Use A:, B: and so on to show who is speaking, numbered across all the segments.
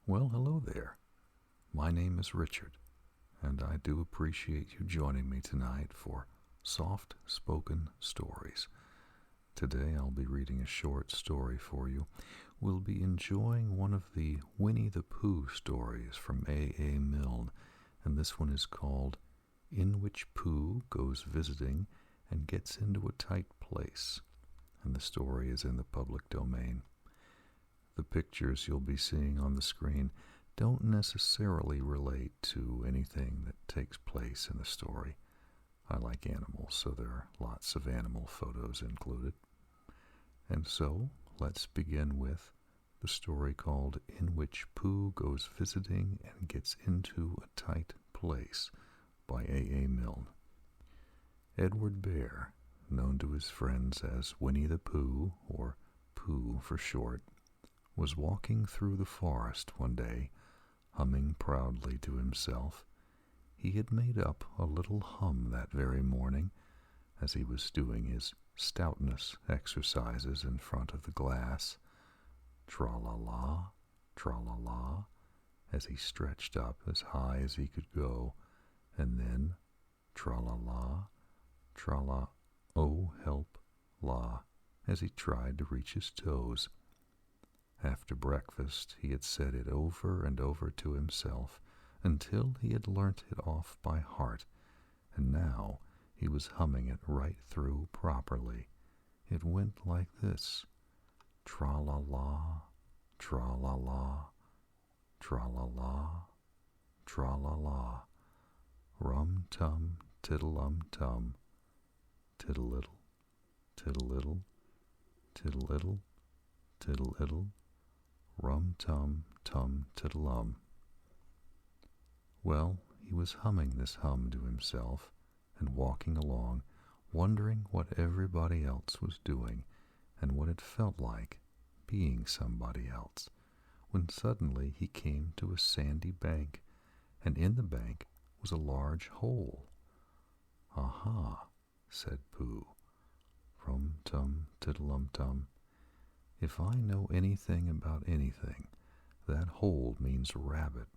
A: Well, hello there. My name is Richard, and I do appreciate you joining me tonight for Soft Spoken Stories. Today I'll be reading a short story for you. We'll be enjoying one of the Winnie the Pooh stories from A. Milne, and this one is called In Which Pooh Goes Visiting and Gets Into a Tight Place, and the story is in the public domain. The pictures you'll be seeing on the screen don't necessarily relate to anything that takes place in the story. I like animals, so there are lots of animal photos included. And so, let's begin with the story called In Which Pooh Goes Visiting and Gets Into a Tight Place by A. Milne. Edward Bear, known to his friends as Winnie the Pooh, or Pooh for short, was walking through the forest one day, humming proudly to himself. He had made up a little hum that very morning as he was doing his stoutness exercises in front of the glass. Tra-la-la, tra-la-la, as he stretched up as high as he could go, and then tra-la-la, tra-la, oh help, la, as he tried to reach his toes. After breakfast, he had said it over and over to himself until he had learnt it off by heart, and now he was humming it right through properly. It went like this: tra-la-la, tra-la-la, tra-la-la, tra-la-la, rum-tum, tiddle-um-tum, tiddle-iddle, tiddle-iddle, tiddle-iddle, tiddle-iddle, rum-tum-tum-tiddle-um. Well, he was humming this hum to himself and walking along, wondering what everybody else was doing and what it felt like being somebody else, when suddenly he came to a sandy bank, and in the bank was a large hole. "Aha," said Pooh, rum-tum-tiddle-um-tum. "If I know anything about anything, that hole means rabbit,"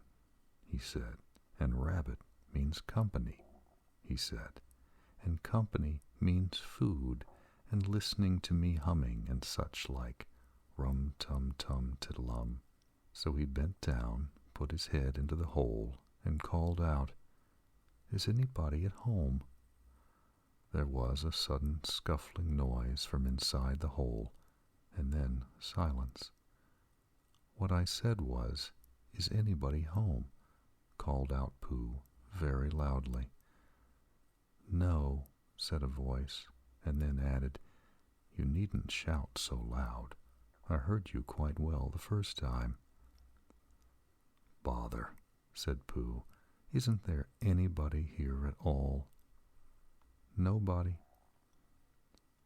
A: he said, "and rabbit means company," he said, "and company means food and listening to me humming and such like, rum-tum-tum-tiddle-um." So he bent down, put his head into the hole, and called out, "Is anybody at home?" There was a sudden scuffling noise from inside the hole, and then silence. "What I said was, 'Is anybody home?'" called out Pooh very loudly. "No," said a voice, and then added, "You needn't shout so loud. I heard you quite well the first time." "Bother," said Pooh. "Isn't there anybody here at all?" "Nobody."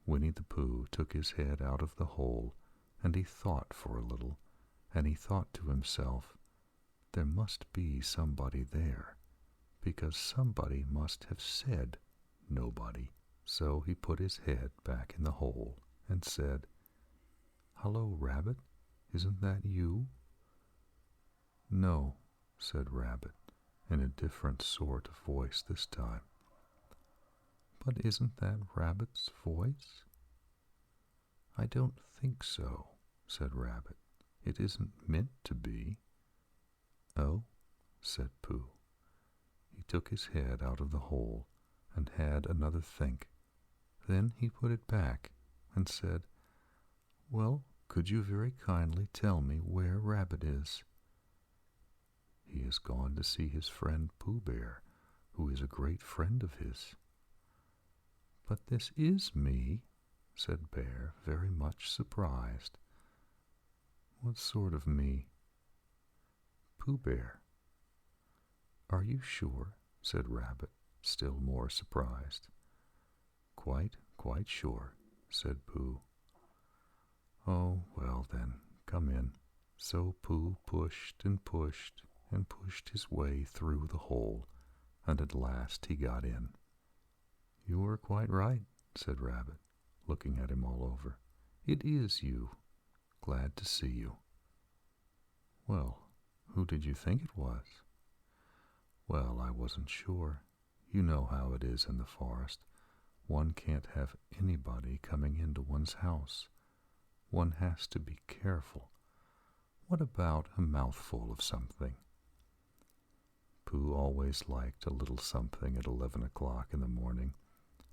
A: Winnie the Pooh took his head out of the hole, and he thought for a little, and he thought to himself, there must be somebody there, because somebody must have said nobody. So he put his head back in the hole and said, "Hello, Rabbit, isn't that you?" "No," said Rabbit, in a different sort of voice this time. "But isn't that Rabbit's voice?" "I don't think so," said Rabbit. "It isn't meant to be." "Oh," said Pooh. He took his head out of the hole and had another think. Then he put it back and said, "Well, could you very kindly tell me where Rabbit is?" "He has gone to see his friend Pooh Bear, who is a great friend of his." "But this is me," said Bear, very much surprised. "What sort of me?" "Pooh Bear." "Are you sure?" said Rabbit, still more surprised. Quite sure," said Pooh. "Oh, well then, come in." So Pooh pushed and pushed and pushed his way through the hole, and at last he got in. "You were quite right," said Rabbit, looking at him all over. "It is you. Glad to see you." "Well, Who did you think it was? Well, I wasn't sure. You know how it is in the forest. One can't have anybody coming into one's house. One has to be careful. What about a mouthful of something? Pooh always liked a little something at 11 o'clock in the morning,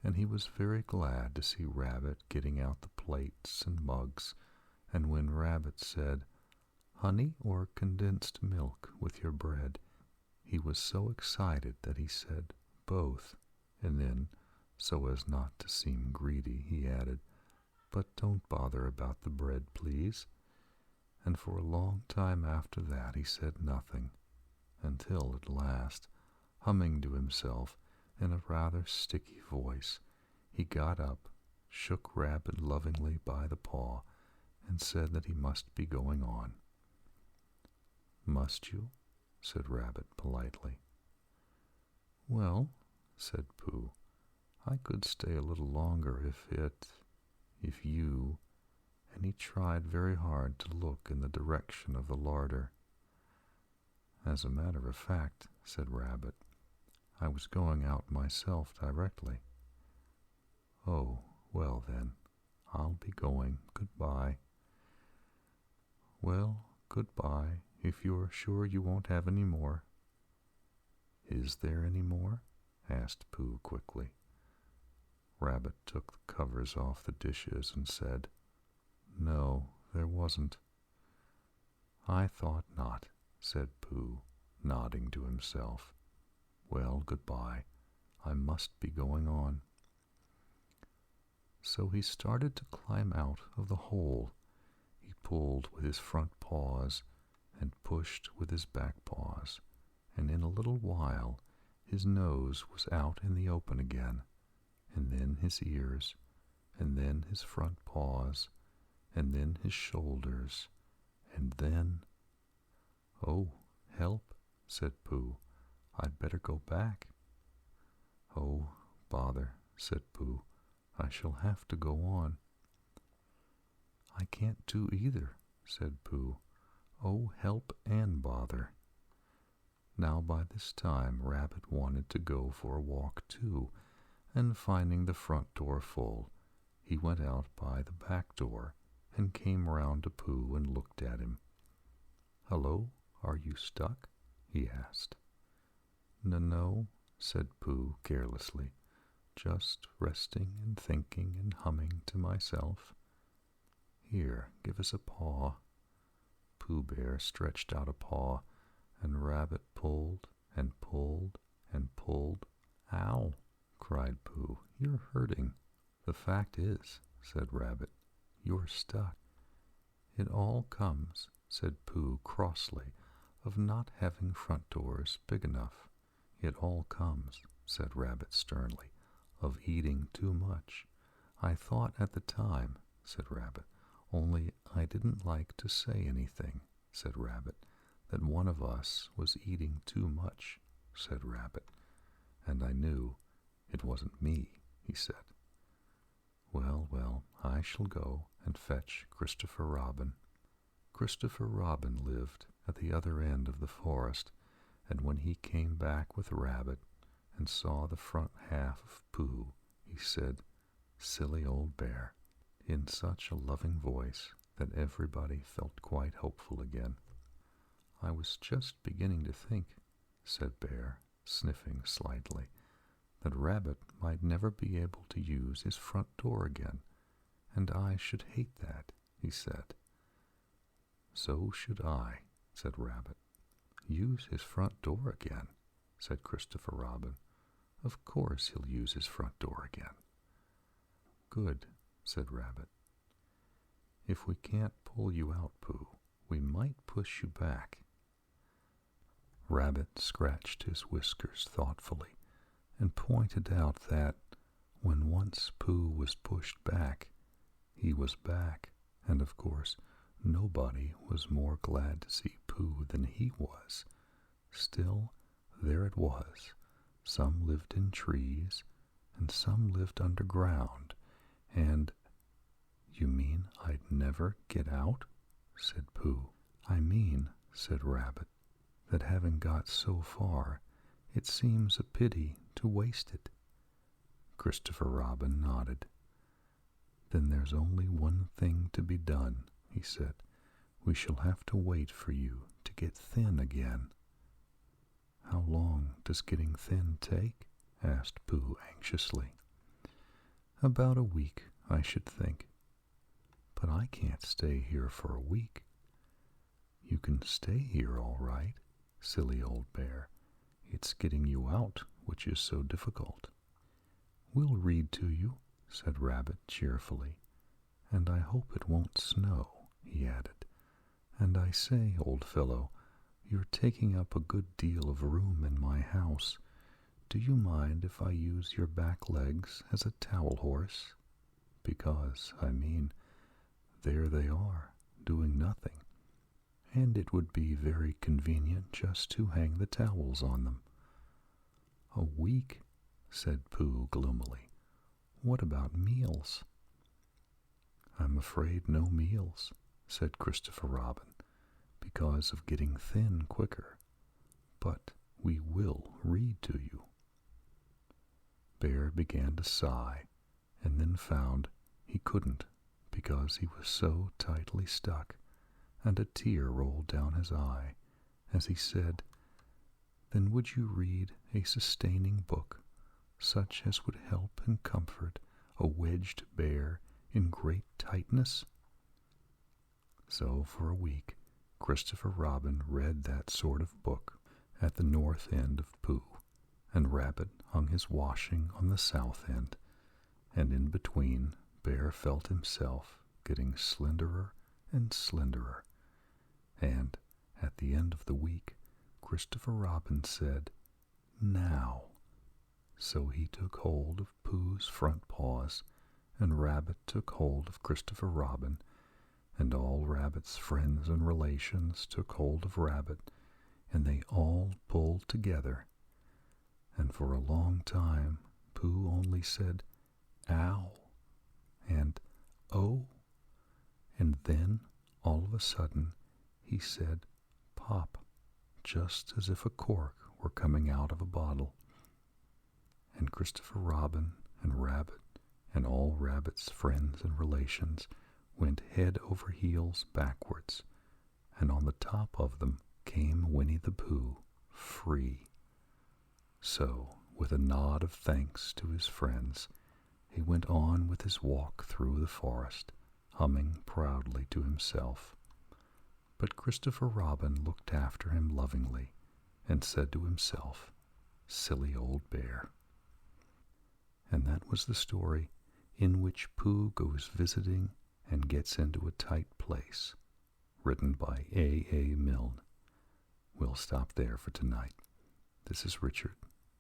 A: and he was very glad to see Rabbit getting out the plates and mugs, and when Rabbit said, "Honey or condensed milk with your bread," he was so excited that he said, "Both," and then, so as not to seem greedy, he added, "But don't bother about the bread, please." And for a long time after that he said nothing, until at last, humming to himself in a rather sticky voice, he got up, shook Rabbit lovingly by the paw, and said that he must be going on. "Must you?" said Rabbit politely. "Well," said Pooh, "I could stay a little longer if you," and he tried very hard to look in the direction of the larder. "As a matter of fact," said Rabbit, "I was going out myself directly." "Oh, well then, I'll be going. Goodbye." "Well, goodbye, if you're sure you won't have any more." "Is there any more?" asked Pooh quickly. Rabbit took the covers off the dishes and said, "No, there wasn't." "I thought not," said Pooh, nodding to himself. "Well, goodbye. I must be going on." So he started to climb out of the hole. He pulled with his front paws and pushed with his back paws, and in a little while his nose was out in the open again, and then his ears, and then his front paws, and then his shoulders, and then— "Oh, help," said Pooh. "I'd better go back." "Oh, bother," said Pooh. "I shall have to go on." "I can't do either," said Pooh. "Oh, help and bother." Now by this time Rabbit wanted to go for a walk too, and finding the front door full, he went out by the back door and came round to Pooh and looked at him. "Hello, are you stuck?" he asked. "No," said Pooh carelessly, "just resting and thinking and humming to myself." "Here, give us a paw." Pooh Bear stretched out a paw, and Rabbit pulled and pulled and pulled. "Ow!" cried Pooh. "You're hurting." "The fact is," said Rabbit, "you're stuck." "It all comes," said Pooh crossly, "of not having front doors big enough." "It all comes," said Rabbit sternly, "of eating too much." "I thought at the time," said Rabbit, "only I didn't like to say anything," said Rabbit. "That one of us was eating too much," said Rabbit. "And I knew it wasn't me," he said. "Well, well, I shall go and fetch Christopher Robin." Christopher Robin lived at the other end of the forest, and when he came back with Rabbit and saw the front half of Pooh, he said, "Silly old bear," in such a loving voice that everybody felt quite hopeful again. "I was just beginning to think," said Bear, sniffing slightly, "that Rabbit might never be able to use his front door again, and I should hate that," he said. "So should I," said Rabbit. "Use his front door again," said Christopher Robin. "Of course he'll use his front door again." "Good," said Rabbit. "If we can't pull you out, Pooh, we might push you back." Rabbit scratched his whiskers thoughtfully and pointed out that, when once Pooh was pushed back, he was back, and of course nobody was more glad to see Pooh than he was. Still, there it was. Some lived in trees, and some lived underground, and— "You mean I'd never get out?" said Pooh. "I mean," said Rabbit, that having got so far, it seems a pity to waste it. Christopher Robin nodded. Then there's only one thing to be done, he said. We shall have to wait for you to get thin again. How long does getting thin take? Asked Pooh anxiously. About a week, I should think. But I can't stay here for a week. You can stay here all right, silly old bear. It's getting you out which is so difficult. We'll read to you, said Rabbit cheerfully. And I hope it won't snow, he added. And I say, old fellow, you're taking up a good deal of room in my house. Do you mind if I use your back legs as a towel horse? Because, there they are, doing nothing, and it would be very convenient just to hang the towels on them. A week, said Pooh gloomily. What about meals? I'm afraid no meals, said Christopher Robin, because of getting thin quicker. But we will read to you. Bear began to sigh, and then found he couldn't because he was so tightly stuck, and a tear rolled down his eye as he said, Then would you read a sustaining book, such as would help and comfort a wedged bear in great tightness? So for a week, Christopher Robin read that sort of book at the north end of Pooh, and Rabbit hung his washing on the south end, and in between Bear felt himself getting slenderer and slenderer, and at the end of the week Christopher Robin said, Now. So he took hold of Pooh's front paws, and Rabbit took hold of Christopher Robin, and all Rabbit's friends and relations took hold of Rabbit, and they all pulled together. And for a long time Pooh only said, Ow, and Oh, and then, all of a sudden, he said, Pop, just as if a cork were coming out of a bottle. And Christopher Robin and Rabbit and all Rabbit's friends and relations went head over heels backwards, and on the top of them came Winnie the Pooh, free. So, with a nod of thanks to his friends, he went on with his walk through the forest, humming proudly to himself. But Christopher Robin looked after him lovingly, and said to himself, Silly old bear. And that was the story in which Pooh goes visiting and gets into a tight place, written by A. Milne. We'll stop there for tonight. This is Richard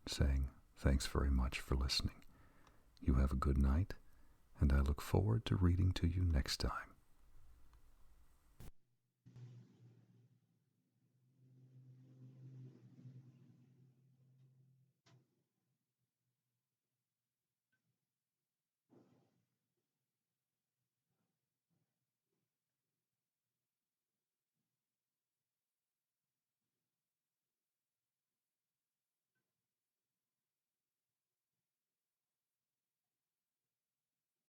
A: saying thanks very much for listening. You have a good night, and I look forward to reading to you next time.